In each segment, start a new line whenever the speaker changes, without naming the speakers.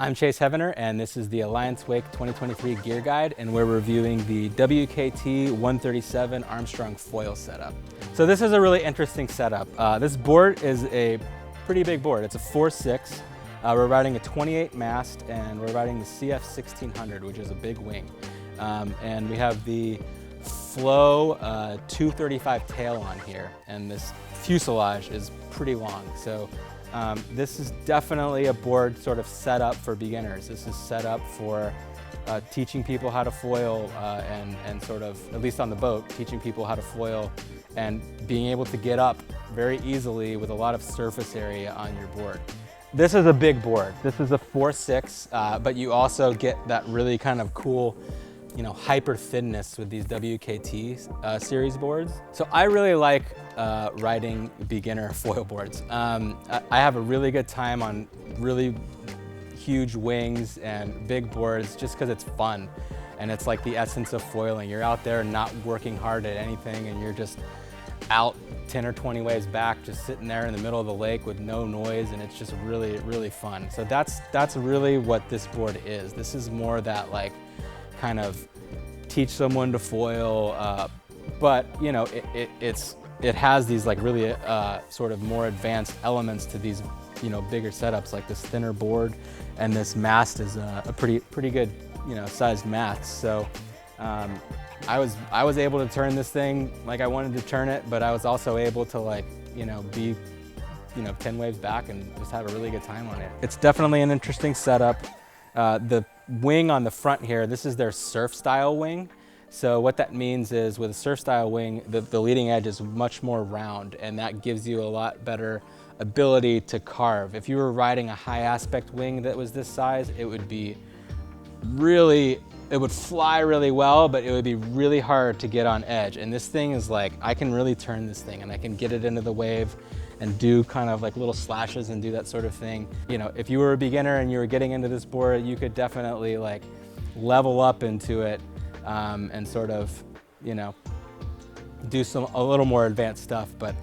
I'm Chase Heavener, and this is the Alliance Wake 2023 Gear Guide, and we're reviewing the WKT137 Armstrong foil setup. So this is a really interesting setup. This board is a pretty big board. It's a 4.6. We're riding a 28 mast, and we're riding the CF 1600, which is a big wing. And we have the Flow 235 tail on here, and this fuselage is pretty long. So this is definitely a board sort of set up for beginners. This is set up for teaching people how to foil and sort of, at least on the boat, teaching people how to foil and being able to get up very easily with a lot of surface area on your board. This is a big board. This is a 4.6, but you also get that really kind of cool, hyper thinness with these WKT series boards. So I really like riding beginner foil boards. I have a really good time on really huge wings and big boards just because it's fun. And it's like the essence of foiling. You're out there not working hard at anything, and you're just out 10 or 20 waves back, just sitting there in the middle of the lake with no noise, and it's just really, really fun. So that's really what this board is. This is more that like kind of teach someone to foil, but it has these like really sort of more advanced elements to these bigger setups, like this thinner board, and this mast is a pretty good sized mast. So I was able to turn this thing like I wanted to turn it, but I was also able to be 10 waves back and just have a really good time on it. It's definitely an interesting setup. The wing on the front here, this is their surf style wing. So what that means is with a surf style wing, the leading edge is much more round, and that gives you a lot better ability to carve. If you were riding a high aspect wing that was this size, it would fly really well, but it would be really hard to get on edge. And this thing is like, I can really turn this thing and I can get it into the wave and do kind of like little slashes and do that sort of thing. If you were a beginner and you were getting into this board, you could definitely like level up into it and sort of, do a little more advanced stuff. But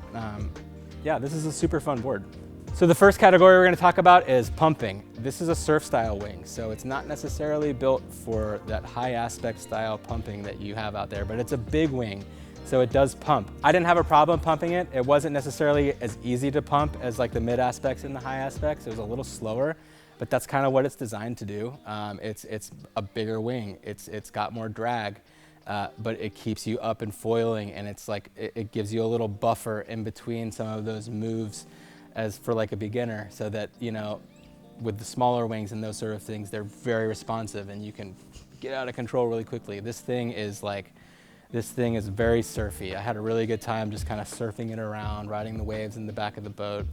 yeah, this is a super fun board. So the first category we're going to talk about is pumping. This is a surf style wing, so it's not necessarily built for that high aspect style pumping that you have out there, but it's a big wing, so it does pump. I didn't have a problem pumping it. It wasn't necessarily as easy to pump as like the mid aspects and the high aspects. It was a little slower, but that's kind of what it's designed to do. It's a bigger wing. It's got more drag, but it keeps you up and foiling, and it's like it gives you a little buffer in between some of those moves as for like a beginner, so that with the smaller wings and those sort of things, they're very responsive and you can get out of control really quickly. This thing is very surfy. I had a really good time just kind of surfing it around, riding the waves in the back of the boat,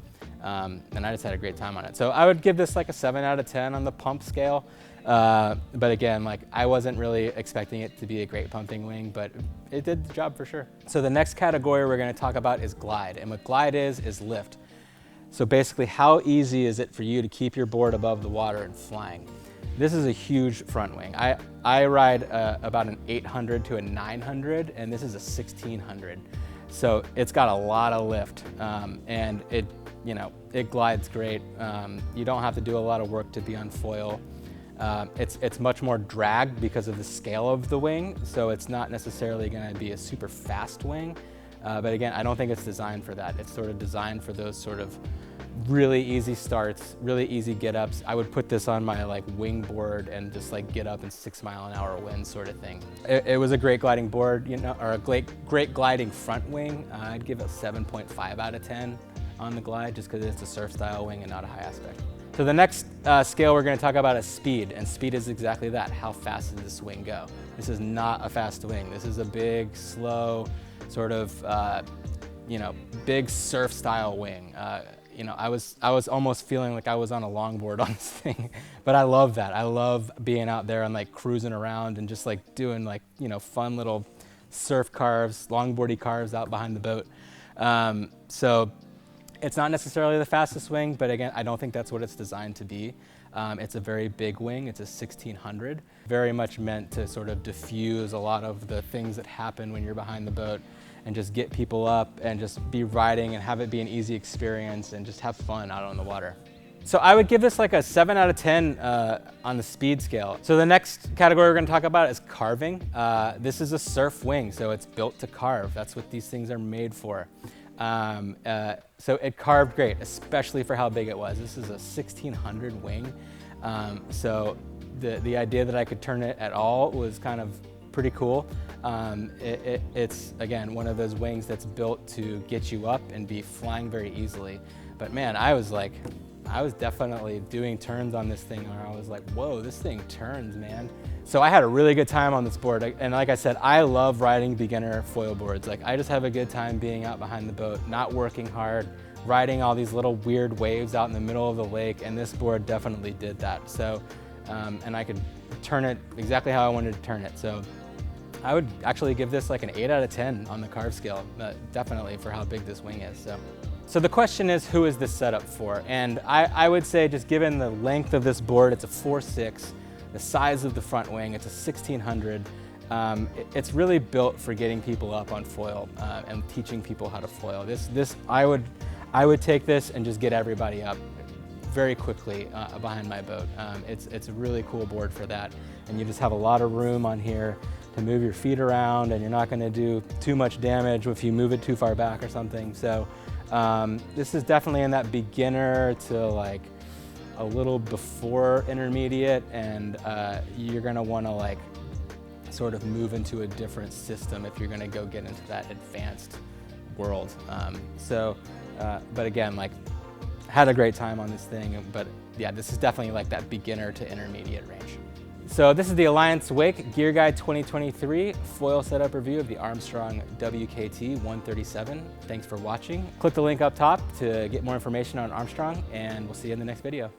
and I just had a great time on it. So I would give this like a 7 out of 10 on the pump scale. But again, like I wasn't really expecting it to be a great pumping wing, but it did the job for sure. So the next category we're going to talk about is glide, and what glide is lift. So basically, how easy is it for you to keep your board above the water and flying? This is a huge front wing. I ride about an 800 to a 900, and this is a 1600. So it's got a lot of lift, and it glides great. You don't have to do a lot of work to be on foil. It's much more drag because of the scale of the wing, so it's not necessarily going to be a super fast wing. But again, I don't think it's designed for that. It's sort of designed for those sort of really easy starts, really easy get-ups. I would put this on my like wing board and just like get up in 6 mile an hour wind sort of thing. It was a great gliding board, or a great gliding front wing. I'd give it a 7.5 out of 10 on the glide, just because it's a surf style wing and not a high aspect. So the next scale we're going to talk about is speed, and speed is exactly that. How fast does this wing go? This is not a fast wing. This is a big, slow, sort of, big surf style wing. I was almost feeling like I was on a longboard on this thing, but I love that. I love being out there and like cruising around and just like doing like, fun little surf carves, longboardy carves out behind the boat. So it's not necessarily the fastest wing, but again, I don't think that's what it's designed to be. It's a very big wing. It's a 1600, very much meant to sort of diffuse a lot of the things that happen when you're behind the boat, and just get people up and just be riding and have it be an easy experience and just have fun out on the water. So I would give this like a 7 out of 10 on the speed scale. So the next category we're gonna talk about is carving. This is a surf wing, so it's built to carve. That's what these things are made for. So it carved great, especially for how big it was. This is a 1600 wing. So the idea that I could turn it at all was kind of pretty cool. It's, again, one of those wings that's built to get you up and be flying very easily. But man, I was definitely doing turns on this thing where I was like, whoa, this thing turns, man. So I had a really good time on this board. And like I said, I love riding beginner foil boards. Like, I just have a good time being out behind the boat, not working hard, riding all these little weird waves out in the middle of the lake. And this board definitely did that. So, and I could turn it exactly how I wanted to turn it. So I would actually give this like an 8 out of 10 on the carve scale, definitely for how big this wing is. So the question is, who is this setup for? And I would say, just given the length of this board, it's a 4.6, the size of the front wing, it's a 1600. It's really built for getting people up on foil and teaching people how to foil. I would take this and just get everybody up very quickly behind my boat. It's a really cool board for that. And you just have a lot of room on here to move your feet around, and you're not gonna do too much damage if you move it too far back or something. So this is definitely in that beginner to like a little before intermediate, and you're gonna wanna like sort of move into a different system if you're gonna go get into that advanced world. But again, like, had a great time on this thing, but yeah, this is definitely like that beginner to intermediate range. So this is the Alliance Wake Gear Guide 2023 foil setup review of the Armstrong WKT137. Thanks for watching. Click the link up top to get more information on Armstrong, and we'll see you in the next video.